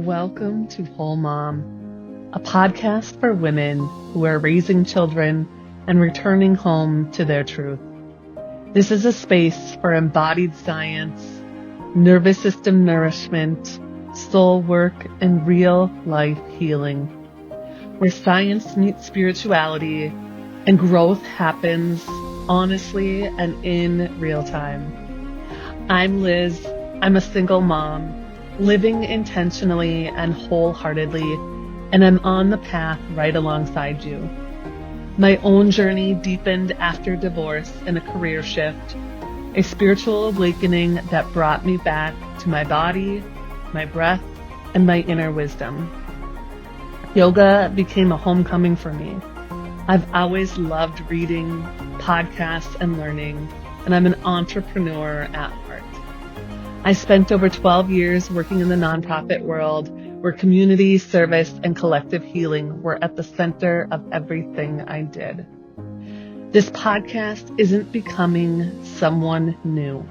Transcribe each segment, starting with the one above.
Welcome to Whole Mom, a podcast for women who are raising children and returning home to their truth. This is a space for embodied science, nervous system nourishment, soul work, and real life healing, where science meets spirituality and growth happens honestly and in real time. I'm Liz. I'm a single mom, living intentionally and wholeheartedly, and I'm on the path right alongside you. My own journey deepened after divorce and a career shift, a spiritual awakening that brought me back to my body, my breath, and my inner wisdom. Yoga became a homecoming for me. I've always loved reading, podcasts, and learning, and I'm an entrepreneur at heart. I spent over 12 years working in the nonprofit world where community, service, and collective healing were at the center of everything I did. This podcast isn't becoming someone new.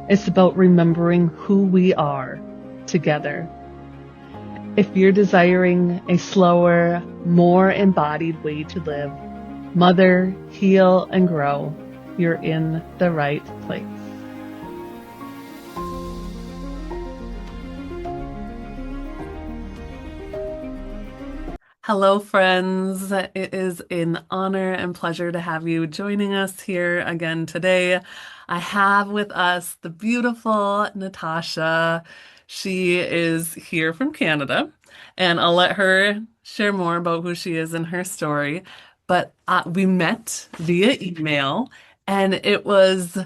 It's about remembering who we are together. If you're desiring a slower, more embodied way to live, mother, heal, and grow, you're in the right place. Hello, friends. It is an honor and pleasure to have you joining us here again today. I have with us the beautiful Natasha. She is here from Canada, and I'll let her share more about who she is and her story. But we met via email, and it was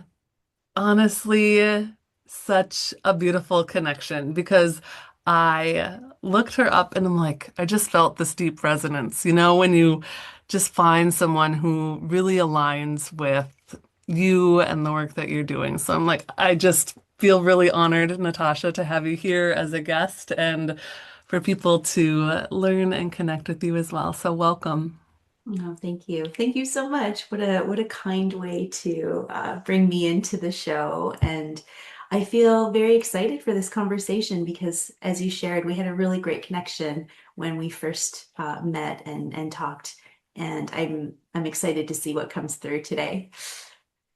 honestly such a beautiful connection because I looked her up and I'm like, I just felt this deep resonance. You know, when you just find someone who really aligns with you and the work that you're doing. So I'm like, I just feel really honored, Natasha, to have you here as a guest and for people to learn and connect with you as well. So welcome. Oh, thank you. Thank you so much. What a kind way to bring me into the show. And I feel very excited for this conversation because, as you shared, we had a really great connection when we first met and talked. And I'm excited to see what comes through today.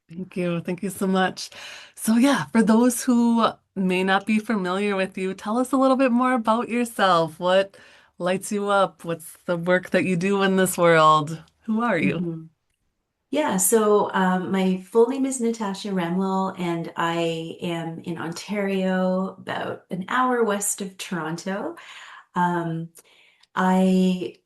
Thank you. Thank you so much. So yeah, for those who may not be familiar with you, tell us a little bit more about yourself. What lights you up? What's the work that you do in this world? Who are you? Mhm. Yeah, so my full name is Natasha Remwell, and I am in Ontario, about an hour west of Toronto. Um, I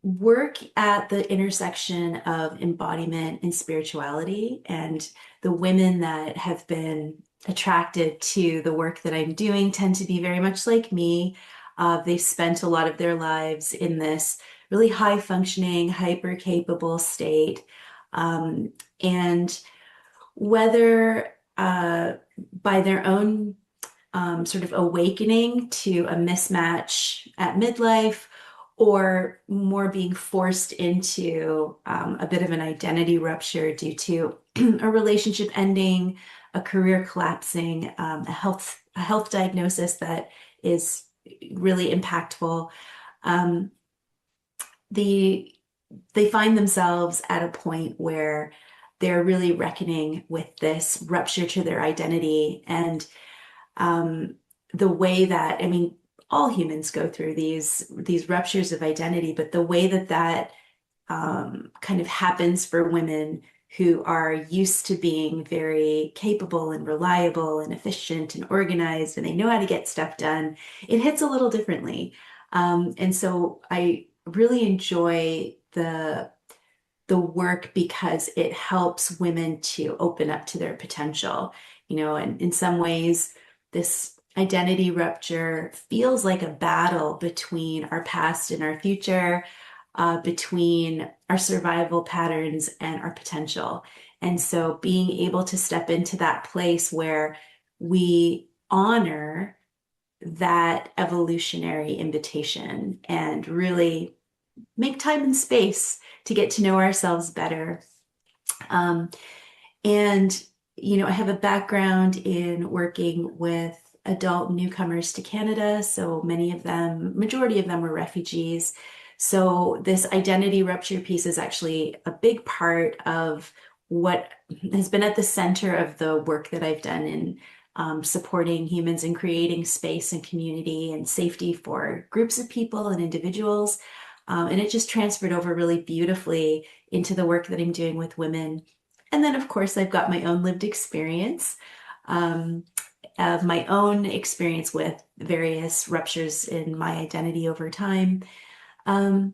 work at the intersection of embodiment and spirituality, and the women that have been attracted to the work that I'm doing tend to be very much like me. They've spent a lot of their lives in this really high functioning, hyper capable state. Um, and whether by their own sort of awakening to a mismatch at midlife, or more being forced into a bit of an identity rupture due to a relationship ending, a career collapsing, a health diagnosis that is really impactful. Um, the they find themselves at a point where they're really reckoning with this rupture to their identity and um, the way that, I mean, all humans go through these ruptures of identity, but the way that kind of happens for women who are used to being very capable and reliable and efficient and organized, and they know how to get stuff done, it hits a little differently. And so I really enjoy the work because it helps women to open up to their potential, and in some ways, this identity rupture feels like a battle between our past and our future, between our survival patterns and our potential. And so being able to step into that place where we honor that evolutionary invitation and really make time and space to get to know ourselves better. Um, and, I have a background in working with adult newcomers to Canada. So many of them, majority of them were refugees. So this identity rupture piece is actually a big part of what has been at the center of the work that I've done in supporting humans and creating space and community and safety for groups of people and individuals. And it just transferred over really beautifully into the work that I'm doing with women. And then, of course, I've got my own lived experience um, of my own experience with various ruptures in my identity over time. Um,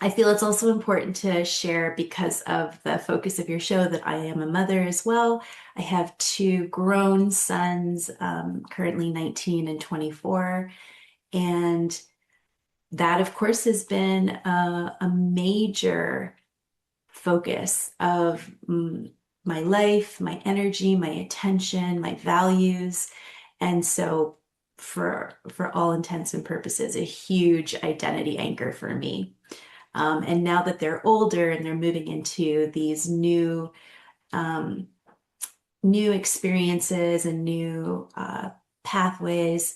I feel it's also important to share because of the focus of your show that I am a mother as well. I have two grown sons, currently 19 and 24. And that, of course, has been a major focus of my life, my energy, my attention, my values. And so for all intents and purposes, a huge identity anchor for me. And now that they're older and they're moving into these um, new experiences and new pathways,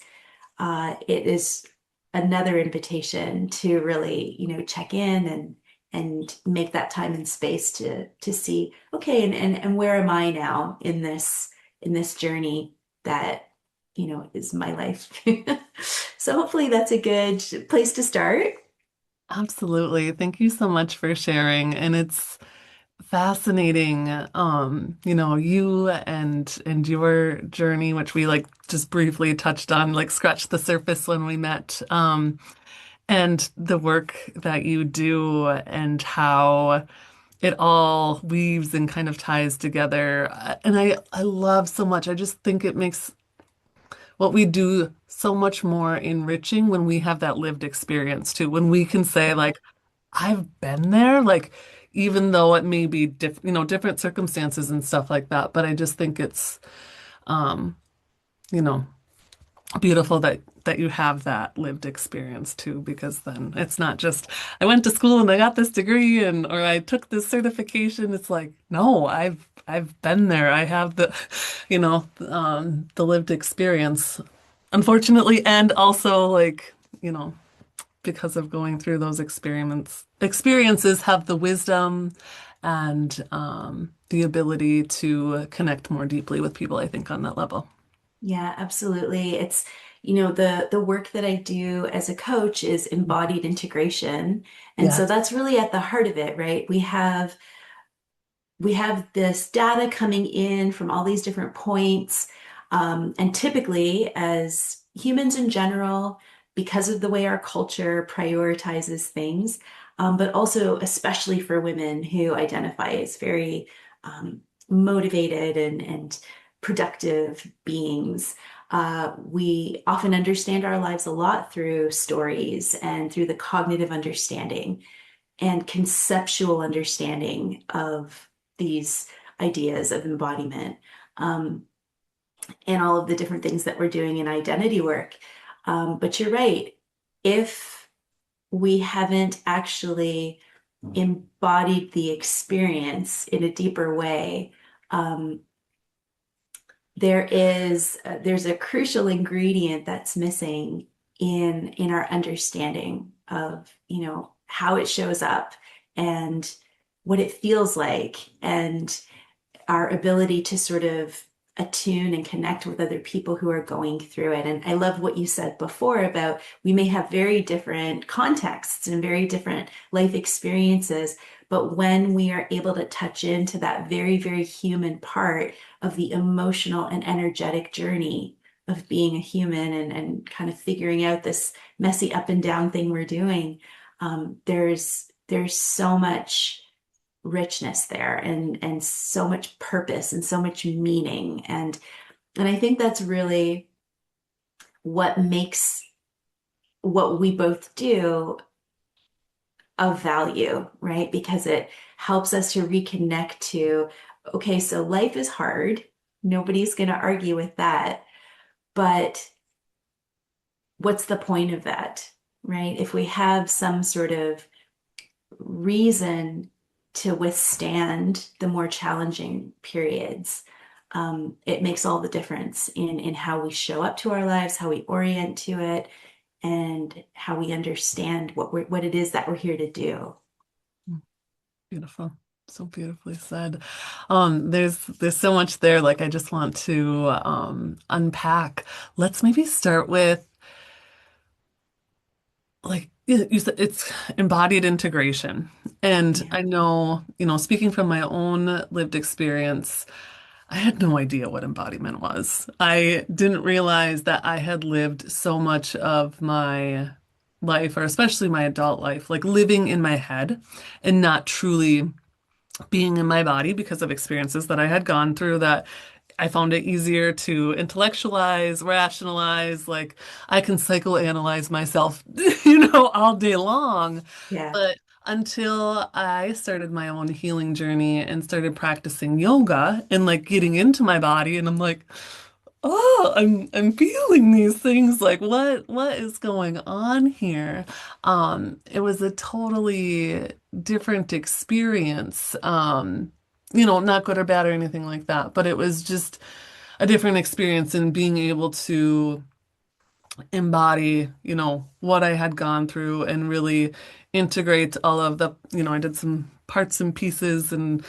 it is another invitation to really, check in and make that time and space to see, okay, and where am I now in this journey that, is my life. So hopefully that's a good place to start. Absolutely. Thank you so much for sharing. And it's fascinating, you and your journey, which we like just briefly touched on, like scratched the surface when we met. And the work that you do and how it all weaves and kind of ties together. And I love so much. I just think it makes what we do so much more enriching when we have that lived experience too. When we can say like, I've been there, like even though it may be different circumstances and stuff like that. But I just think it's um, you know, beautiful that you have that lived experience too, because then it's not just I went to school and I got this degree and or I took this certification. It's like, no, I've been there. I have the, the lived experience, unfortunately, and also like, because of going through those experiences have the wisdom and the ability to connect more deeply with people, I think, on that level. Yeah, absolutely. It's, the work that I do as a coach is embodied integration. And so Yes. that's really at the heart of it, right? We have this data coming in from all these different points. And typically, as humans in general, because of the way our culture prioritizes things, but also especially for women who identify as very motivated and productive beings, we often understand our lives a lot through stories and through the cognitive understanding and conceptual understanding of these ideas of embodiment, um, and all of the different things that we're doing in identity work. But you're right. If we haven't actually embodied the experience in a deeper way, um, there's a crucial ingredient that's missing in our understanding of how it shows up and what it feels like and our ability to sort of attune and connect with other people who are going through it. And I love what you said before about we may have very different contexts and very different life experiences, but when we are able to touch into that very, very human part of the emotional and energetic journey of being a human and kind of figuring out this messy up and down thing we're doing, there's so much richness there and so much purpose and so much meaning and I think that's really what makes what we both do of value, right? Because it helps us to reconnect to, okay, so life is hard. Nobody's going to argue with that. But what's the point of that, right? If we have some sort of reason to withstand the more challenging periods, it makes all the difference in how we show up to our lives, how we orient to it, and how we understand what it is that we're here to do. Beautiful. So beautifully said. There's so much there, like I just want to unpack. Let's maybe start with like you said it's embodied integration. And Yeah. I know, speaking from my own lived experience, I had no idea what embodiment was. I didn't realize that I had lived so much of my life, or especially my adult life, like living in my head and not truly being in my body because of experiences that I had gone through that I found it easier to intellectualize, rationalize, like I can psychoanalyze myself, all day long. Yeah. But until I started my own healing journey and started practicing yoga and like getting into my body, and I'm like, oh, I'm feeling these things. Like what is going on here? It was a totally different experience. Not good or bad or anything like that, but it was just a different experience in being able to embody, what I had gone through and really integrate all of the, I did some parts and pieces and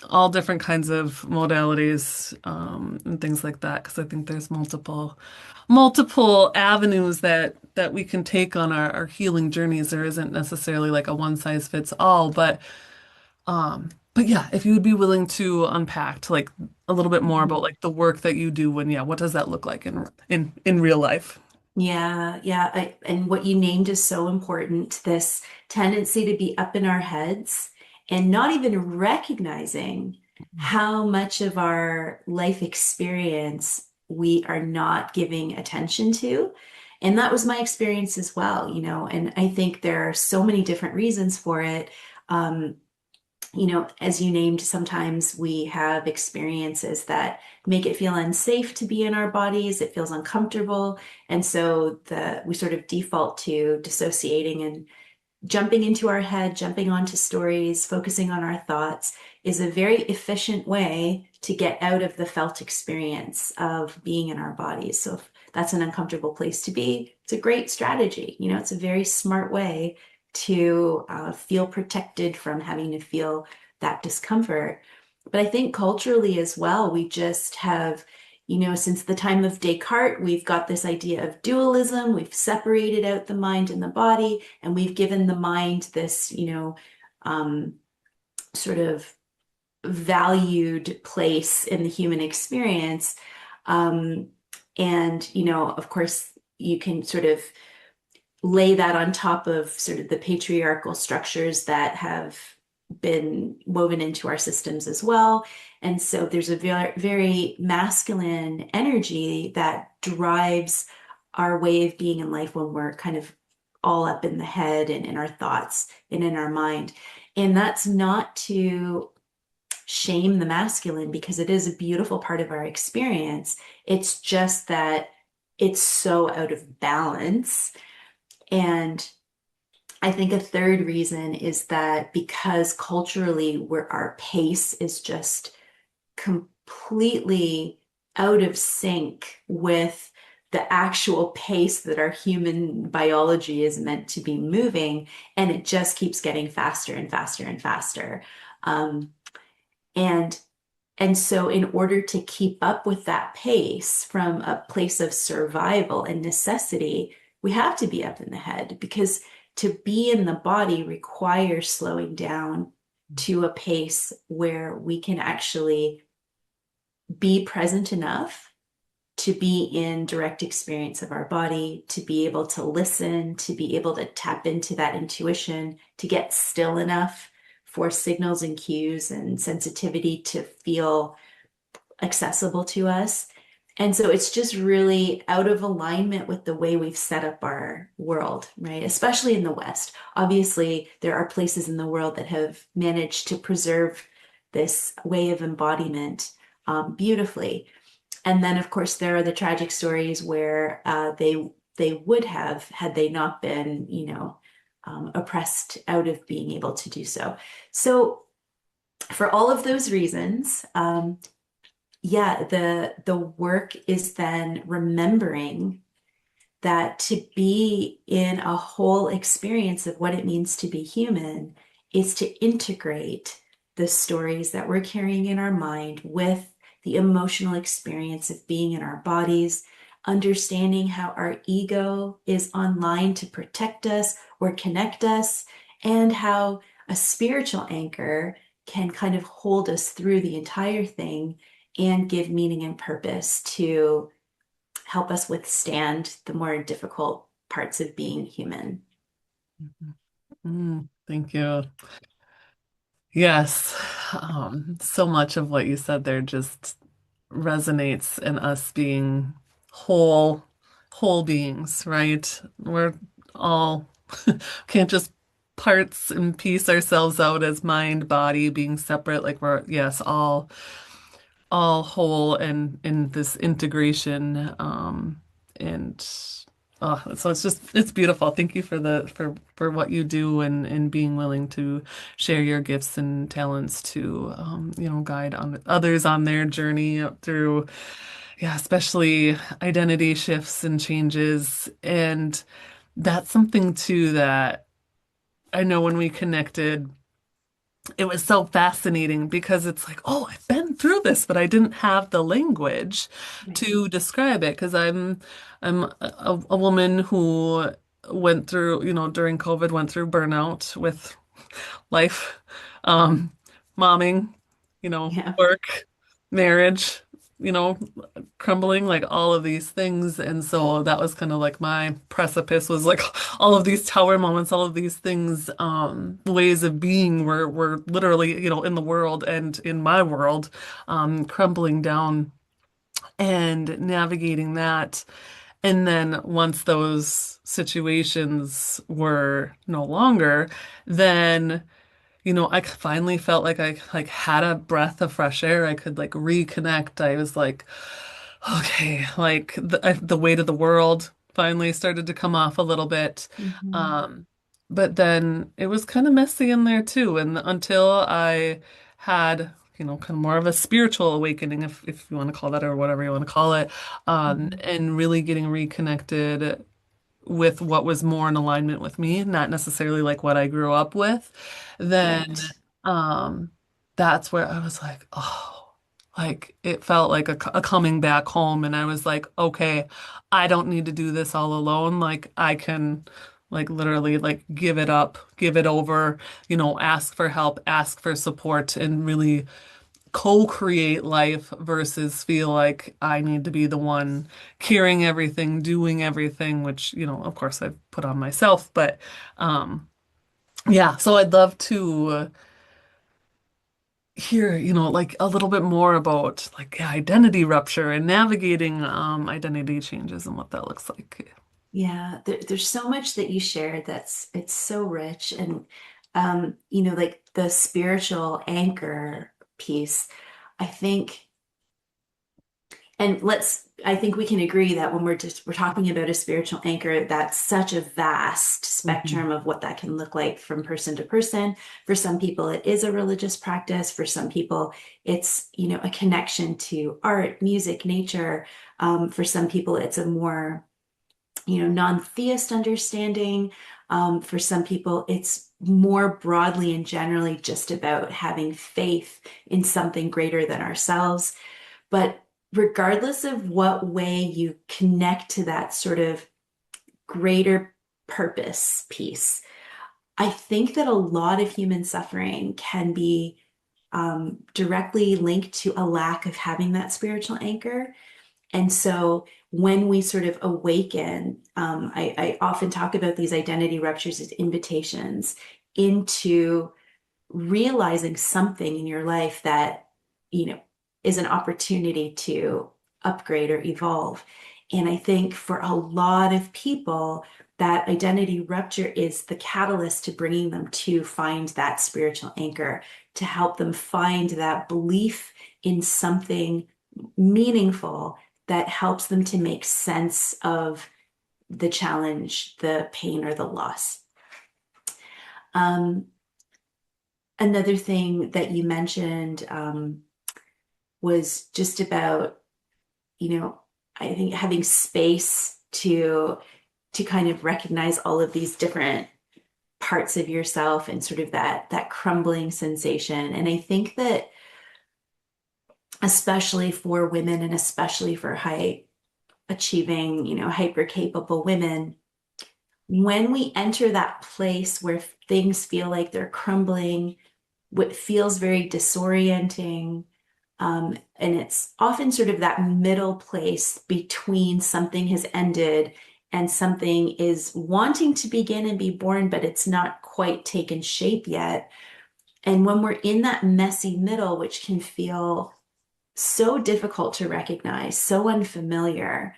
all different kinds of modalities and things like that because I think there's multiple avenues that we can take on our healing journeys. There isn't necessarily like a one size fits all, but yeah, if you would be willing to unpack like a little bit more about Mhm. like the work that you do and yeah, what does that look like in real life? Yeah, yeah. And what you named is so important. This tendency to be up in our heads and not even recognizing how much of our life experience we are not giving attention to. And that was my experience as well, and I think there are so many different reasons for it. Um, as you named, sometimes we have experiences that make it feel unsafe to be in our bodies. It feels uncomfortable. And so we sort of default to dissociating and jumping into our head, jumping onto stories, focusing on our thoughts is a very efficient way to get out of the felt experience of being in our bodies. So if that's an uncomfortable place to be, it's a great strategy. It's a very smart way to feel protected from having to feel that discomfort. But I think culturally as well, we just have since the time of Descartes, we've got this idea of dualism. We've separated out the mind and the body, and we've given the mind this, um, sort of valued place in the human experience. Um, and, of course, you can sort of lay that on top of sort of the patriarchal structures that have been woven into our systems as well. And so there's a very, very masculine energy that drives our way of being in life when we're kind of all up in the head and in our thoughts and in our mind. And that's not to shame the masculine because it is a beautiful part of our experience. It's just that it's so out of balance. And I think a third reason is that because culturally our pace is just completely out of sync with the actual pace that our human biology is meant to be moving, and it just keeps getting faster and faster and faster. Um, and and so, in order to keep up with that pace from a place of survival and necessity, we have to be up in the head because to be in the body requires slowing down to a pace where we can actually be present enough to be in direct experience of our body, to be able to listen, to be able to tap into that intuition, to get still enough for signals and cues and sensitivity to feel accessible to us. And so it's just really out of alignment with the way we've set up our world, right? Especially in the West. Obviously, there are places in the world that have managed to preserve this way of embodiment beautifully. And then, of course, there are the tragic stories where they would have had they not been, oppressed out of being able to do so. So, for all of those reasons, yeah, the work is then remembering that to be in a whole experience of what it means to be human is to integrate the stories that we're carrying in our mind with the emotional experience of being in our bodies, understanding how our ego is online to protect us or connect us, and how a spiritual anchor can kind of hold us through the entire thing and give meaning and purpose to help us withstand the more difficult parts of being human. Thank you. Yes. So much of what you said there just resonates in us being whole, whole beings, right? We're all can't just parts and piece ourselves out as mind, body being separate. Like we're, yes, all whole and in this integration. And so it's just it's beautiful. Thank you for the for what you do and being willing to share your gifts and talents to guide on others on their journey through yeah, especially identity shifts and changes. And that's something too that I know when we connected it was so fascinating because it's like, oh, I've been through this, but I didn't have the language Right. to describe it because I'm a woman who went through, during COVID, went through burnout with life, um, momming, Yeah. work, marriage, you know, crumbling, like all of these things. And so that was kind of like my precipice was like all of these tower moments, all of these things, ways of being were literally, in the world and in my world, crumbling down and navigating that. And then once those situations were no longer, then I finally felt like I like had a breath of fresh air. I could like reconnect. I was like, okay, like the weight of the world finally started to come off a little bit. Mhm. Um, but then it was kind of messy in there too. And until I had, kind of more of a spiritual awakening, if you want to call that or whatever you want to call it, Mhm. and really getting reconnected with what was more in alignment with me, not necessarily like what I grew up with, then Right. um that's where I was like, oh, like it felt like a coming back home and I was like, okay, I don't need to do this all alone. Like I can like literally like give it up, give it over, ask for help, ask for support and really co-create life versus feel like I need to be the one carrying everything, doing everything, which, of course I've put on myself. But yeah, so I'd love to hear, like a little bit more about like identity rupture and navigating identity changes and what that looks like. Yeah, there's so much that you shared that's it's so rich and like the spiritual anchor piece, I think. And I think we can agree that when we're talking about a spiritual anchor, that's such a vast Mhm. spectrum of what that can look like from person to person. For some people, it is a religious practice. For some people, it's, a connection to art, music, nature. For some people, it's a more, non-theist understanding. For some people, it's more broadly and generally just about having faith in something greater than ourselves. But regardless of what way you connect to that sort of greater purpose piece, I think that a lot of human suffering can be directly linked to a lack of having that spiritual anchor. And so when we sort of awaken, I often talk about these identity ruptures as invitations into realizing something in your life that, you know, is an opportunity to upgrade or evolve. And I think for a lot of people, that identity rupture is the catalyst to bringing them to find that spiritual anchor, to help them find that belief in something meaningful that helps them to make sense of the challenge, the pain, or the loss. Um, Another thing that you mentioned was just about, I think having space to kind of recognize all of these different parts of yourself and sort of that crumbling sensation. And I think that especially for women and especially for high achieving, hyper capable women, when we enter that place where things feel like they're crumbling, what feels very disorienting, and it's often sort of that middle place between something has ended and something is wanting to begin and be born, but it's not quite taken shape yet. And when we're in that messy middle, which can feel so difficult to recognize, so unfamiliar,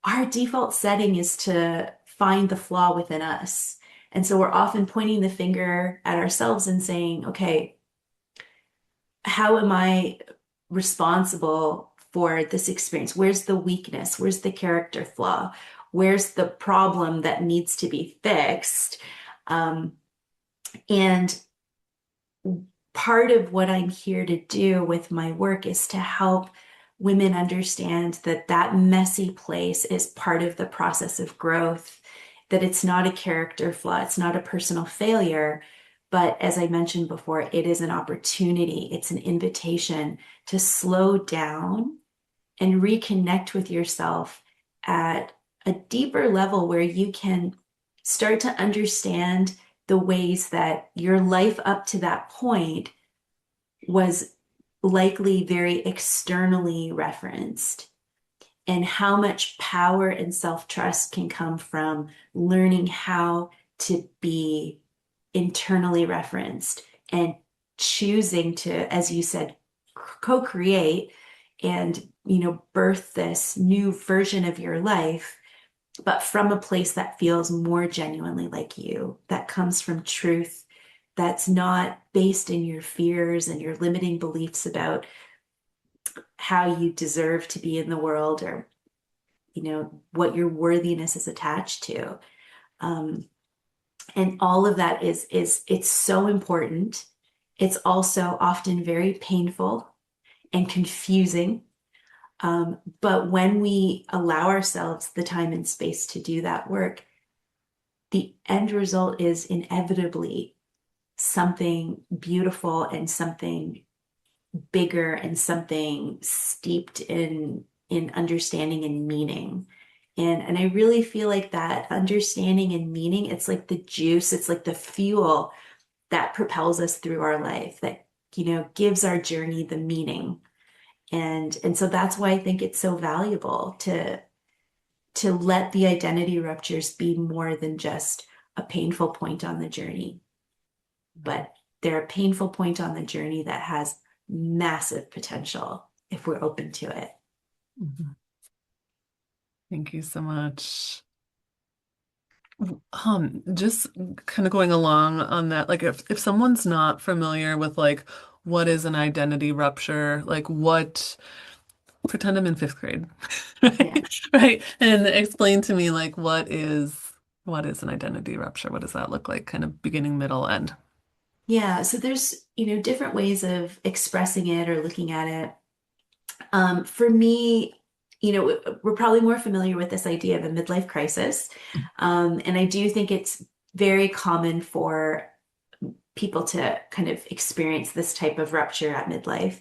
our default setting is to find the flaw within us. And so we're often pointing the finger at ourselves and saying, okay, how am I responsible for this experience? Where's the weakness? Where's the character flaw? Where's the problem that needs to be fixed? And part of what I'm here to do with my work is to help women understand that that messy place is part of the process of growth, that it's not a character flaw, it's not a personal failure, but as I mentioned before, it is an opportunity, it's an invitation to slow down and reconnect with yourself at a deeper level where you can start to understand the ways that your life up to that point was likely very externally referenced, and how much power and self-trust can come from learning how to be internally referenced and choosing to, as you said, co-create and, birth this new version of your life, but from a place that feels more genuinely like you, that comes from truth, that's not based in your fears and your limiting beliefs about how you deserve to be in the world, or, what your worthiness is attached to. Um, and all of that is it's so important. It's also often very painful and confusing. But when we allow ourselves the time and space to do that work, the end result is inevitably something beautiful and something bigger and something steeped in understanding and meaning. And I really feel like that understanding and meaning, it's like the juice, it's like the fuel that propels us through our life, that, gives our journey the meaning. And so that's why I think it's so valuable to let the identity ruptures be more than just a painful point on the journey, but they're a painful point on the journey that has massive potential if we're open to it. Mhm. Thank you so much. Just kind of going along on that, like if someone's not familiar with like what is an identity rupture, like what pretend I'm in fifth grade, Yeah. right? Right. And explain to me like what is an identity rupture? What does that look like? Kind of beginning, middle, end. Yeah. So there's, different ways of expressing it or looking at it. For me, we're probably more familiar with this idea of a midlife crisis. And I do think it's very common for people to kind of experience this type of rupture at midlife.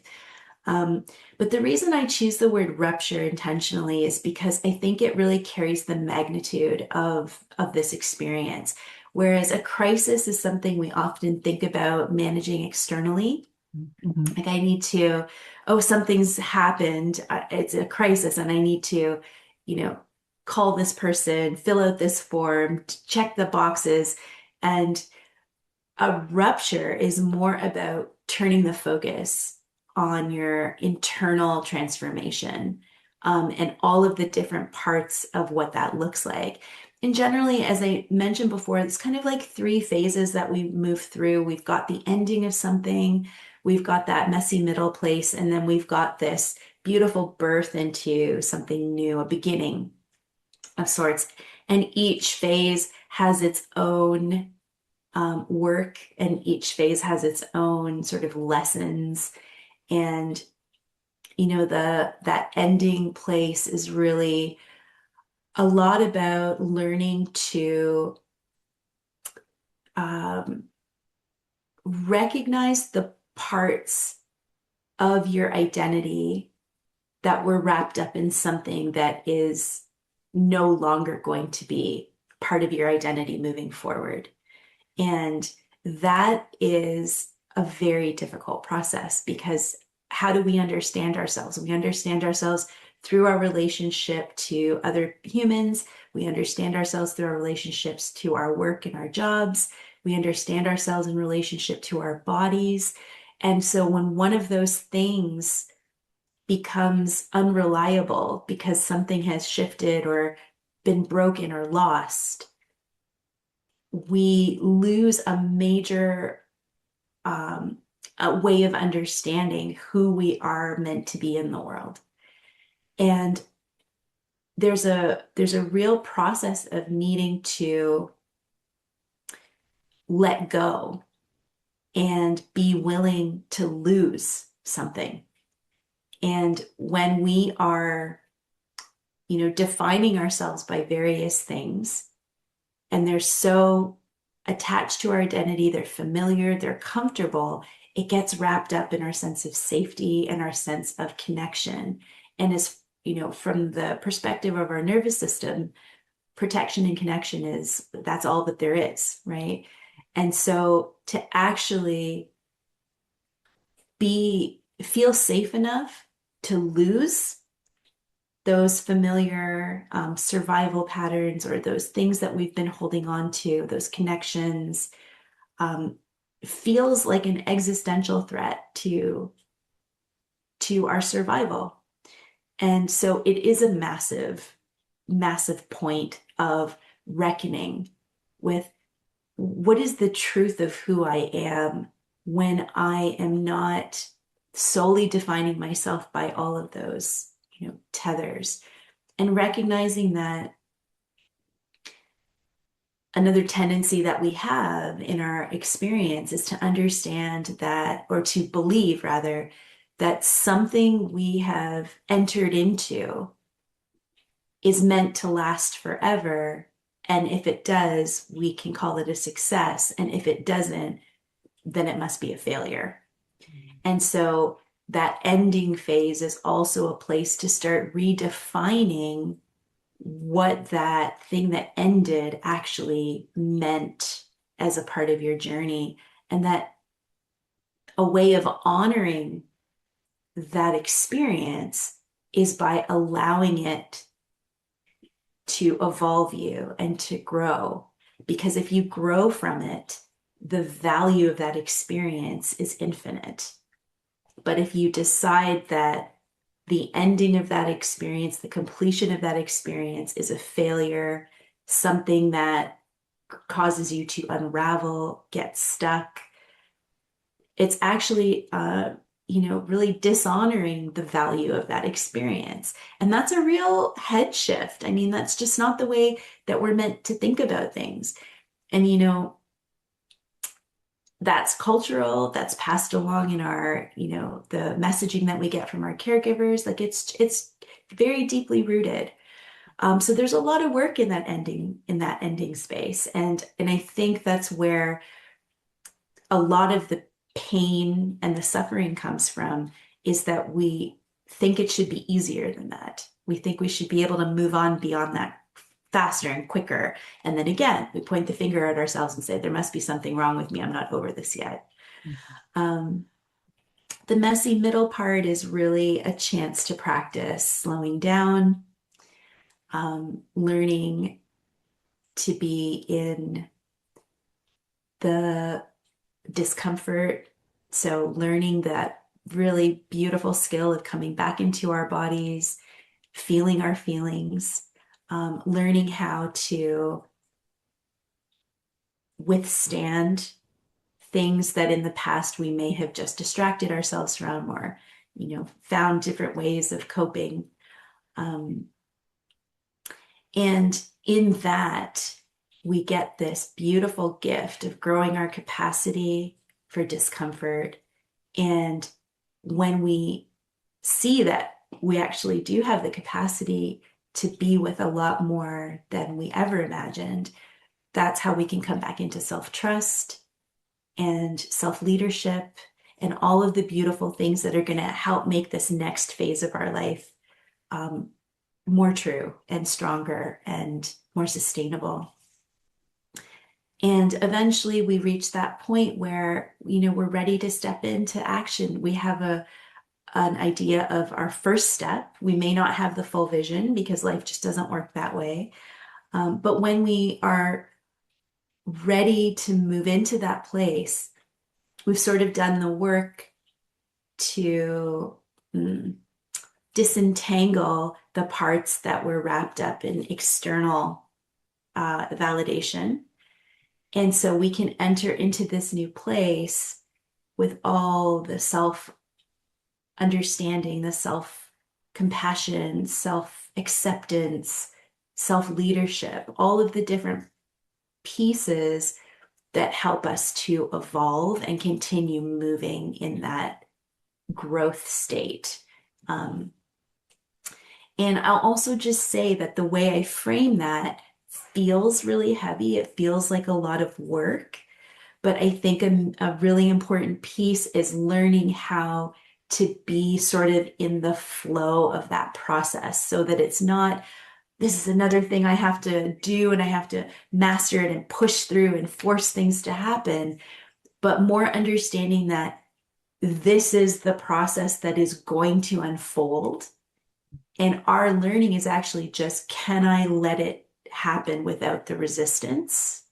Um, but the reason I choose the word rupture intentionally is because I think it really carries the magnitude of this experience. Whereas a crisis is something we often think about managing externally. Mhm. Like I need to, oh, something's happened. It's a crisis, and I need to, you know, call this person, fill out this form, check the boxes. And a rupture is more about turning the focus on your internal transformation, and all of the different parts of what that looks like. And generally, as I mentioned before, it's kind of like three phases that we move through. We've got the ending of something, we've got that messy middle place, and then we've got this beautiful birth into something new, a beginning of sorts. And each phase has its own work, and each phase has its own sort of lessons. And that ending place is really a lot about learning to um, recognize the parts of your identity that were wrapped up in something that is no longer going to be part of your identity moving forward. And that is a very difficult process because how do we understand ourselves? We understand ourselves through our relationship to other humans. We understand ourselves through our relationships to our work and our jobs. We understand ourselves in relationship to our bodies. And so when one of those things becomes unreliable because something has shifted or been broken or lost, we lose a major a way of understanding who we are meant to be in the world. And there's a real process of needing to let go and be willing to lose something. And when we are, defining ourselves by various things, and they're so attached to our identity, they're familiar, they're comfortable, it gets wrapped up in our sense of safety and our sense of connection. And as from the perspective of our nervous system, protection and connection that's all that there is, right? And so to actually feel safe enough to lose those familiar survival patterns or those things that we've been holding on to, those connections, um, feels like an existential threat to our survival. And so it is a massive, massive point of reckoning with what is the truth of who I am when I am not solely defining myself by all of those, tethers, and recognizing that another tendency that we have in our experience is to understand that, or to believe rather, that something we have entered into is meant to last forever. And if it does, we can call it a success. And if it doesn't, then it must be a failure. And so that ending phase is also a place to start redefining what that thing that ended actually meant as a part of your journey. And that a way of honoring that experience is by allowing it to evolve you and to grow. Because if you grow from it, the value of that experience is infinite. But if you decide that the ending of that experience, the completion of that experience is a failure, something that causes you to unravel, get stuck, it's actually, really dishonoring the value of that experience. And that's a real head shift. I mean, that's just not the way that we're meant to think about things. And, that's cultural, that's passed along in our, the messaging that we get from our caregivers. Like it's very deeply rooted. So there's a lot of work in that ending space. And I think that's where a lot of the pain and the suffering comes from, is that we think it should be easier than that. We think we should be able to move on beyond that faster and quicker. And then again, we point the finger at ourselves and say, there must be something wrong with me. I'm not over this yet. Um, the messy middle part is really a chance to practice slowing down, learning to be in the discomfort. So learning that really beautiful skill of coming back into our bodies, feeling our feelings, learning how to withstand things that in the past we may have just distracted ourselves from, or, found different ways of coping. Um, and in that, we get this beautiful gift of growing our capacity for discomfort. And when we see that we actually do have the capacity to be with a lot more than we ever imagined, that's how we can come back into self-trust and self-leadership and all of the beautiful things that are going to help make this next phase of our life um, more true and stronger and more sustainable. And eventually we reach that point where, we're ready to step into action. We have an idea of our first step. We may not have the full vision because life just doesn't work that way. But when we are ready to move into that place, we've sort of done the work to disentangle the parts that were wrapped up in external validation. And so we can enter into this new place with all the self understanding, the self compassion, self acceptance, self leadership, all of the different pieces that help us to evolve and continue moving in that growth state. Um, and I'll also just say that the way I frame that feels really heavy. It feels like a lot of work. But I think a really important piece is learning how to be sort of in the flow of that process so that it's not, this is another thing I have to do and I have to master it and push through and force things to happen, but more understanding that this is the process that is going to unfold. And our learning is actually just, can I let it happen without the resistance?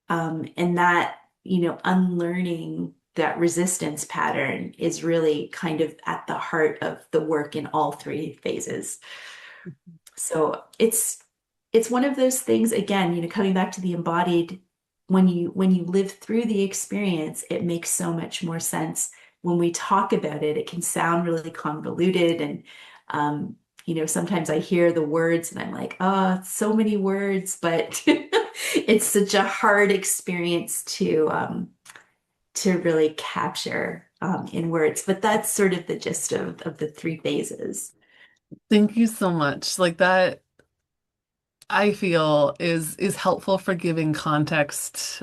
And that, unlearning that resistance pattern is really kind of at the heart of the work in all three phases. So it's one of those things, again, coming back to the embodied, when you live through the experience, it makes so much more sense. When we talk about it, it can sound really convoluted and sometimes I hear the words and I'm like, oh, it's so many words, but it's such a hard experience to really capture in words. But that's sort of the gist of the three phases. Thank you so much. Like that, I feel is helpful for giving context,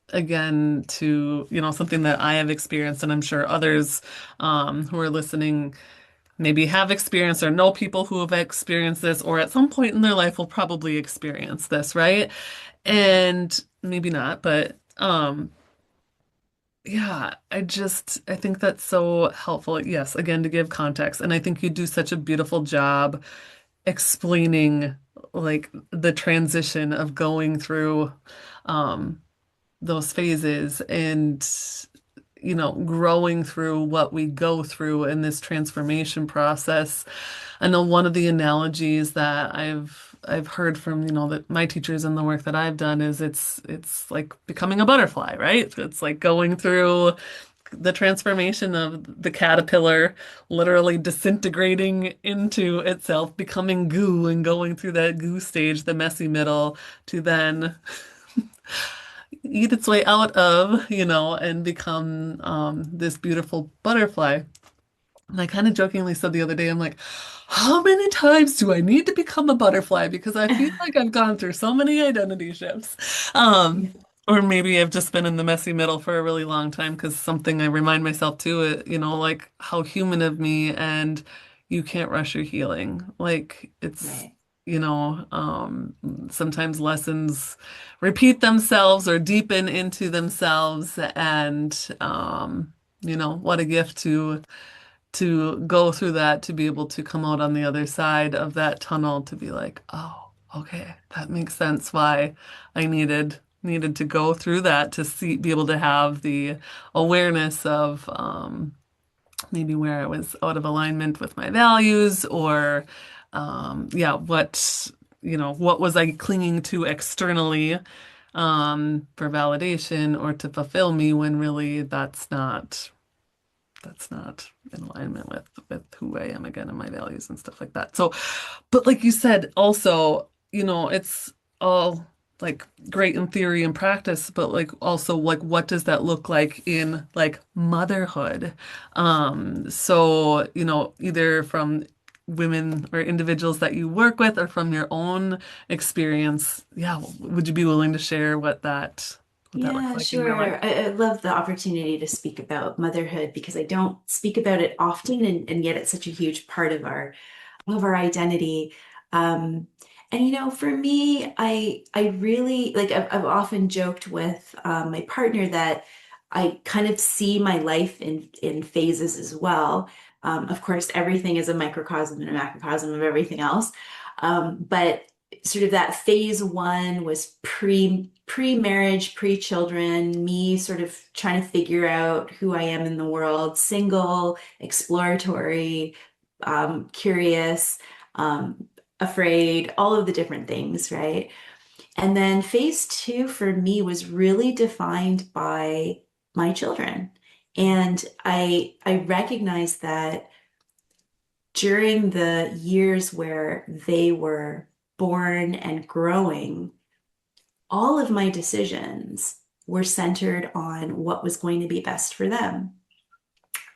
again to, something that I have experienced, and I'm sure others who are listening maybe have experienced or know people who have experienced this, or at some point in their life will probably experience this, right? And maybe not, but yeah, I think that's so helpful. Yes, again, to give context. And I think you do such a beautiful job explaining like the transition of going through um those phases and growing through what we go through in this transformation process. I know one of the analogies that I've heard from, that my teachers and the work that I've done is it's like becoming a butterfly, right? It's like going through the transformation of the caterpillar literally disintegrating into itself, becoming goo and going through that goo stage, the messy middle, to then eat its way out of, and become this beautiful butterfly. And I kind of jokingly said the other day, I'm like, how many times do I need to become a butterfly? Because I feel like I've gone through so many identity shifts. Yeah, Or maybe I've just been in the messy middle for a really long time because something I remind myself too, like how human of me, and you can't rush your healing. Like it's, right. sometimes lessons repeat themselves or deepen into themselves. And, what a gift to go through that, to be able to come out on the other side of that tunnel, to be like, oh, okay, that makes sense why I needed to go through that, to be able to have the awareness of maybe where I was out of alignment with my values, or yeah, what was I clinging to externally for validation or to fulfill me, when really that's not in alignment with who I am, again, and my values and stuff like that. So, but like you said, also, it's all like great in theory and practice, but like also like what does that look like in like motherhood? So, either from women or individuals that you work with or from your own experience, yeah, would you be willing to share what that looks Yeah, like in your life? sure. I love the opportunity to speak about motherhood because I don't speak about it often, and yet it's such a huge part of our identity. Um, and for me, I really like I've often joked with my partner that I kind of see my life in phases as well. Of course, everything is a microcosm and a macrocosm of everything else. But sort of that phase one was pre-marriage, pre-children, me sort of trying to figure out who I am in the world, single, exploratory, curious, afraid, all of the different things, right? And then phase two for me was really defined by my children. And I recognized that during the years where they were born and growing, all of my decisions were centered on what was going to be best for them.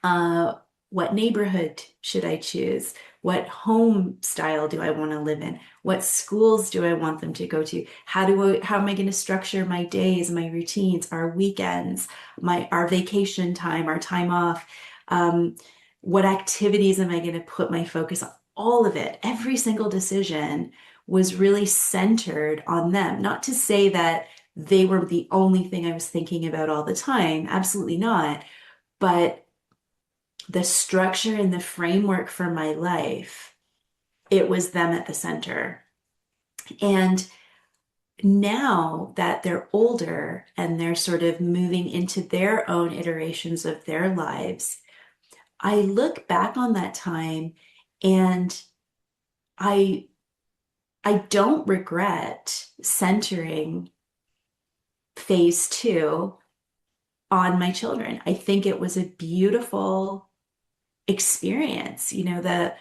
Uh, what neighborhood should I choose? What home style do I want to live in? What schools do I want them to go to? How am I going to structure my days, my routines, our weekends, our vacation time, our time off? Um, what activities am I going to put my focus on? All of it, every single decision was really centered on them. Not to say that they were the only thing I was thinking about all the time, absolutely not. But the structure and the framework for my life, it was them at the center. And now that they're older and they're sort of moving into their own iterations of their lives, I look back on that time and I I don't regret centering phase two on my children. I think it was a beautiful experience, the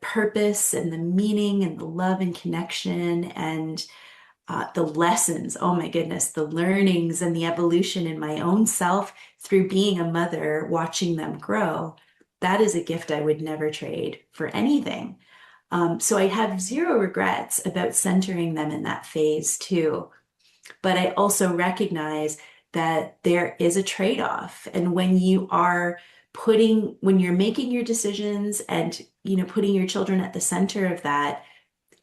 purpose and the meaning and the love and connection and the lessons. Oh my goodness, the learnings and the evolution in my own self through being a mother, watching them grow. That is a gift I would never trade for anything. So I have zero regrets about centering them in that phase too. But I also recognize that there is a trade-off. And when you're making your decisions and, putting your children at the center of that,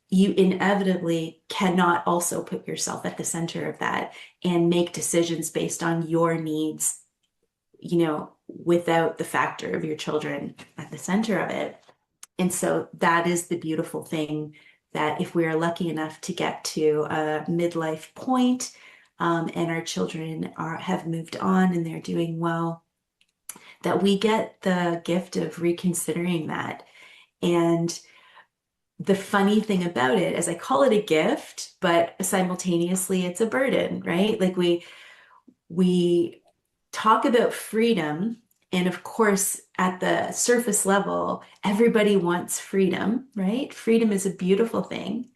you inevitably cannot also put yourself at the center of that and make decisions based on your needs, without the factor of your children at the center of it. And so that is the beautiful thing, that if we are lucky enough to get to a midlife point, and our children have moved on and they're doing well, that we get the gift of reconsidering that. And the funny thing about it is I call it a gift, but simultaneously it's a burden, right? Like we talk about freedom, and of course, at the surface level, everybody wants freedom, right? Freedom is a beautiful thing.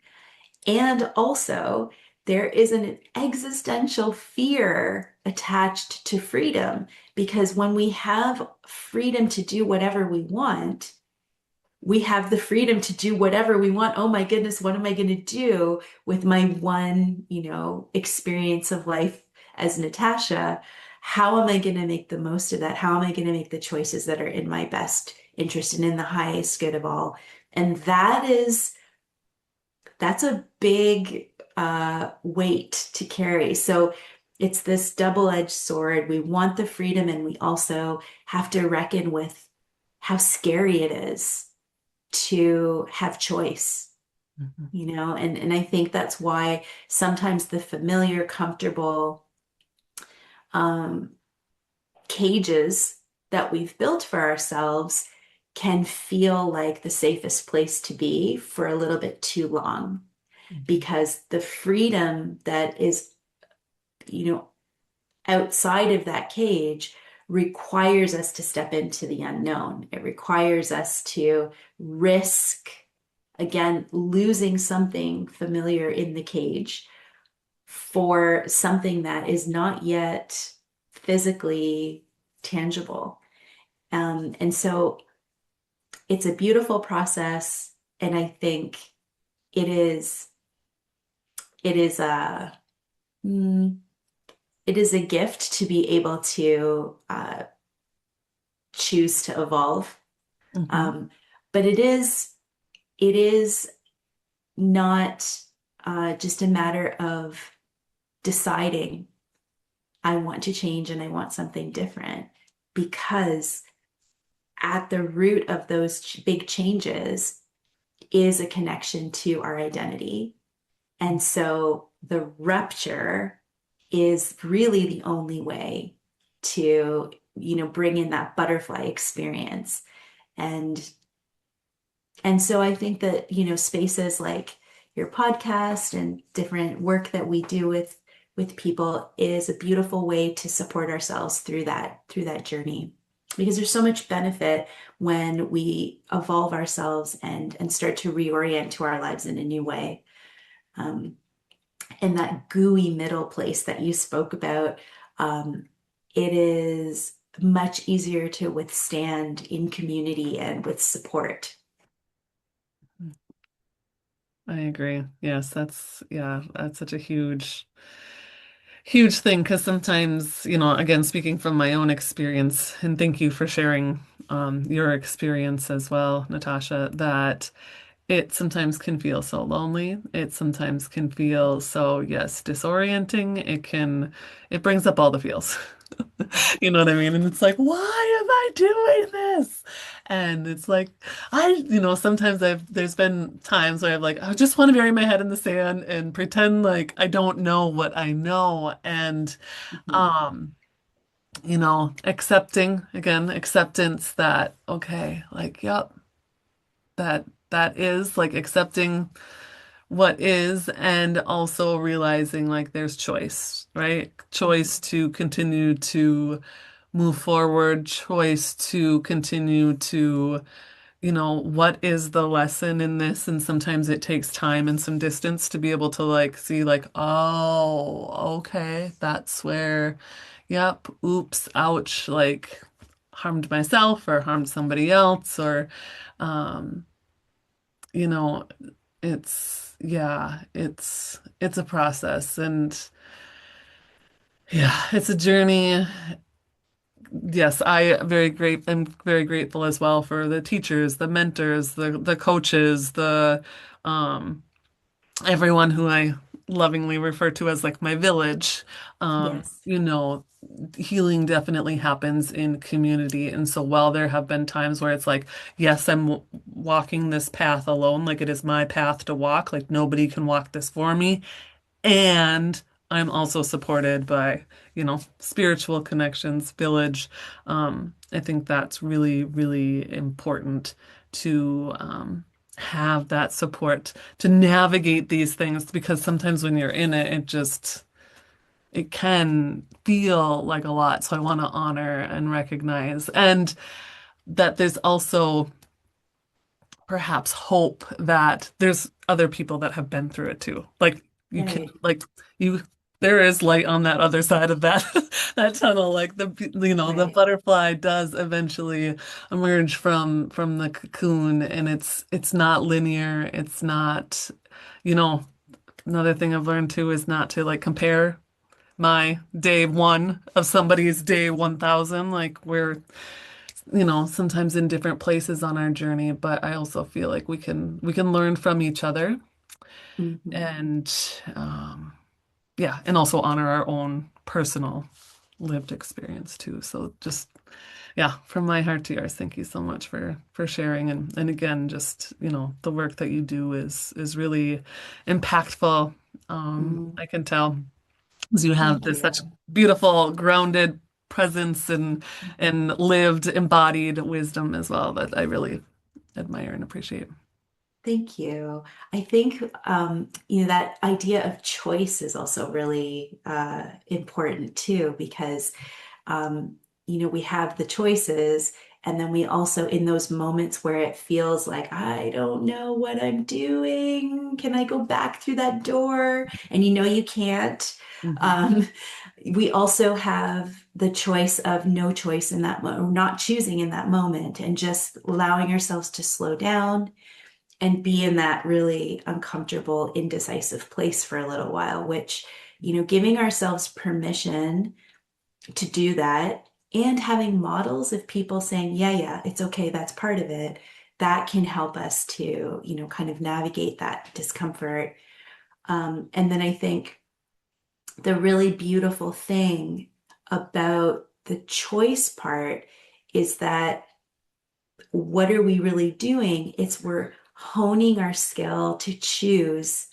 And also, there is an existential fear attached to freedom because when we have freedom to do whatever we have the freedom to do whatever we want. Oh my goodness, what am I going to do with my one, experience of life as Natasha? How am I going to make the most of that? How am I going to make the choices that are in my best interest and in the highest good of all? And that's a big weight to carry. So it's this double-edged sword. We want the freedom, and we also have to reckon with how scary it is to have choice, Mhm. and I think that's why sometimes the familiar, comfortable um, cages that we've built for ourselves can feel like the safest place to be for a little bit too long, Mhm. because the freedom that is, you know, outside of that cage requires us to step into the unknown. It requires us to risk, again, losing something familiar in the cage, for something that is not yet physically tangible. And so it's a beautiful process, and I think it is it is a mm, it is a gift to be able to choose to evolve. Hmm. Um, but it is not just a matter of deciding I want to change and I want something different, because at the root of those big changes is a connection to our identity. And so the rupture is really the only way to, bring in that butterfly experience. And and so I think that, spaces like your podcast and different work that we do with people is a beautiful way to support ourselves through that journey. Because there's so much benefit when we evolve ourselves and start to reorient to our lives in a new way. Um, and that gooey middle place that you spoke about, um, it is much easier to withstand in community and with support. I agree. Yes, yeah, that's such a huge thing because sometimes, again, speaking from my own experience, and thank you for sharing your experience as well, Natasha, that it sometimes can feel so lonely. It sometimes can feel so, yes, disorienting. It brings up all the feels. You know what I mean? And it's like, why am I doing this? And it's like, sometimes there's been times where I've like, I just want to bury my head in the sand and pretend like I don't know what I know. And, Mhm. um, acceptance that, okay, like, yep, that is like accepting what is, and also realizing like there's choice, right? Choice to continue to move forward, choice to continue to, what is the lesson in this? And sometimes it takes time and some distance to be able to like see like, oh, okay, that's where, yep, oops, ouch, like harmed myself or harmed somebody else or, um, you know, it's a process and yeah, it's a journey. Yes, I'm very grateful as well for the teachers, the mentors, the coaches, the um everyone who I lovingly refer to as like my village. Yes. Healing definitely happens in community. And so while there have been times where it's like, yes, I'm walking this path alone, like it is my path to walk, like nobody can walk this for me. And I'm also supported by, spiritual connections, village. I think that's really, really important to have that support to navigate these things because sometimes when you're in it, it can feel like a lot. So I want to honor and recognize, and that there's also perhaps hope that there's other people that have been through it too. Like you can, Right. like you, there is light on that other side of that that tunnel. Like the Right. butterfly does eventually emerge from the cocoon, and it's not linear. It's not, you know, another thing I've learned too is not to like compare my day one of somebody's day 1000. Like we're sometimes in different places on our journey, but I also feel like we can learn from each other Mhm. and yeah, and also honor our own personal lived experience too. So just yeah, from my heart to yours, thank you so much for sharing and again, just the work that you do is really impactful. Mm. I can tell. 'Cause you have Thank this such you. beautiful, grounded presence and lived, embodied wisdom as well that I really admire and appreciate. Thank you. I think that idea of choice is also really important too, because we have the choices, And then we also, in those moments where it feels like, I don't know what I'm doing. Can I go back through that door? And you know you can't. Mm-hmm. Um, we also have the choice of no choice in that moment, not choosing in that moment, and just allowing ourselves to slow down and be in that really uncomfortable, indecisive place for a little while, which, giving ourselves permission to do that and having models of people saying, yeah, it's okay, that's part of it, that can help us to, kind of navigate that discomfort. And then I think the really beautiful thing about the choice part is that what are we really doing? It's we're honing our skill to choose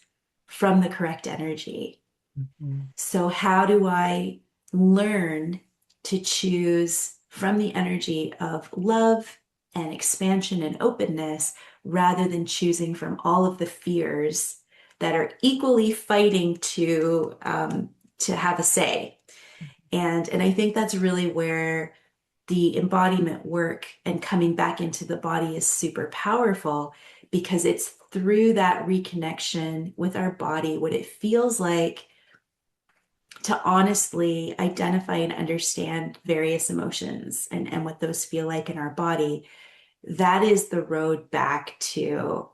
from the correct energy. Mm-hmm. So, how do I learn to choose from the energy of love and expansion and openness rather than choosing from all of the fears that are equally fighting to have a say? And I think that's really where the embodiment work and coming back into the body is super powerful, because it's through that reconnection with our body, what it feels like to honestly identify and understand various emotions and what those feel like in our body. That is the road back to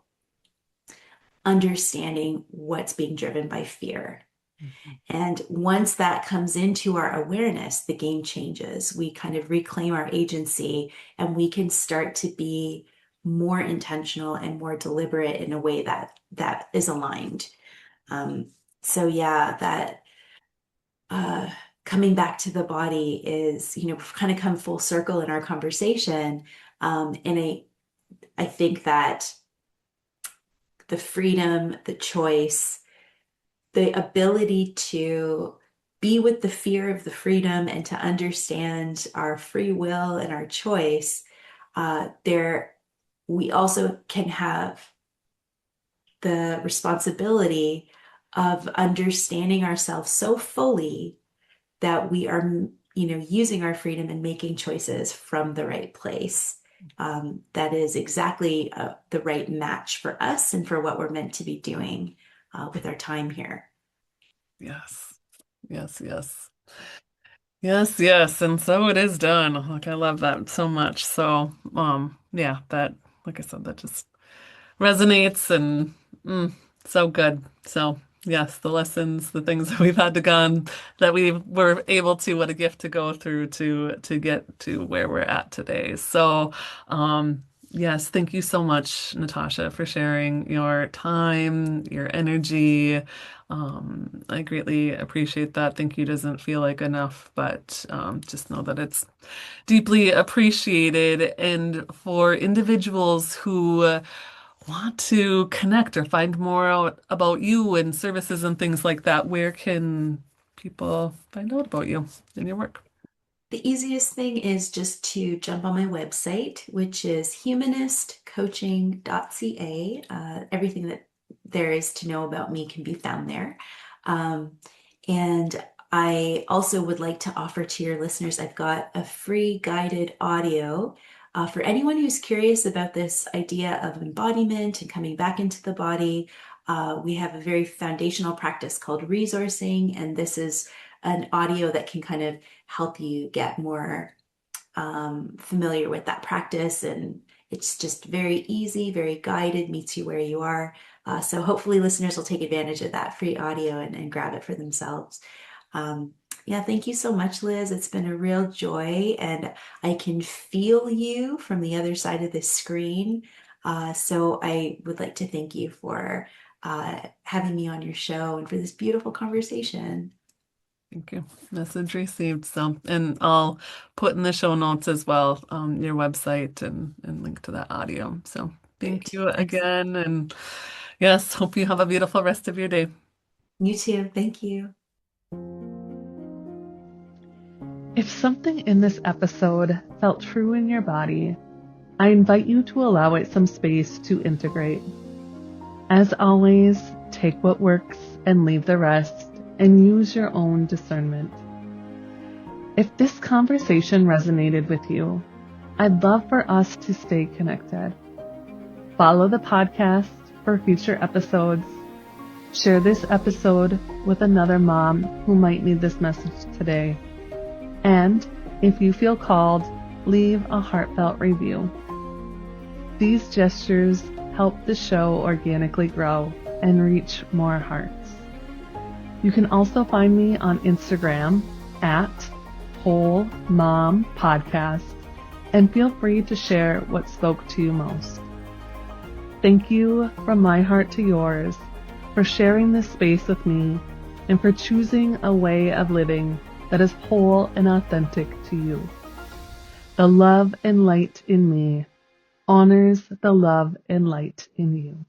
understanding what's being driven by fear. Mm-hmm. And once that comes into our awareness, the game changes. We kind of reclaim our agency and we can start to be more intentional and more deliberate in a way that is aligned. Um, so yeah, that uh, coming back to the body is, we've kind of come full circle in our conversation. And I think that the freedom, the choice, the ability to be with the fear of the freedom and to understand our free will and our choice, there we also can have the responsibility of understanding ourselves so fully that we are, using our freedom and making choices from the right place. That is exactly the right match for us and for what we're meant to be doing with our time here. Yes. Yes, yes. Yes, yes. And so it is done. Like I love that so much. So, yeah, that, like I said, that just resonates and so good. So, yes, the lessons, the things that we've had to gone that we were able to, what a gift to go through to get to where we're at today. So, yes, thank you so much, Natasha, for sharing your time, your energy. I greatly appreciate that. Thank you doesn't feel like enough, but just know that it's deeply appreciated. And for individuals who want to connect or find more out about you and services and things like that, where can people find out about you and your work? The easiest thing is just to jump on my website, which is humanistcoaching.ca. Everything that there is to know about me can be found there. Um, and I also would like to offer to your listeners, I've got a free guided audio for anyone who's curious about this idea of embodiment and coming back into the body. We have a very foundational practice called resourcing, and this is an audio that can kind of help you get more familiar with that practice. And it's just very easy, very guided, meets you where you are. So hopefully listeners will take advantage of that free audio and grab it for themselves. Um, yeah, thank you so much, Liz. It's been a real joy, and I can feel you from the other side of the screen. So I would like to thank you for having me on your show and for this beautiful conversation. Thank you. Message received. So, and I'll put in the show notes as well, your website and link to that audio. So thank Great. you Excellent. again. And yes, hope you have a beautiful rest of your day. You too. Thank you. If something in this episode felt true in your body, I invite you to allow it some space to integrate. As always, take what works and leave the rest, and use your own discernment. If this conversation resonated with you, I'd love for us to stay connected. Follow the podcast for future episodes. Share this episode with another mom who might need this message today. And if you feel called, leave a heartfelt review. These gestures help the show organically grow and reach more hearts. You can also find me on Instagram at Whole Mom Podcast, and feel free to share what spoke to you most. Thank you from my heart to yours for sharing this space with me and for choosing a way of living that is whole and authentic to you. The love and light in me honors the love and light in you.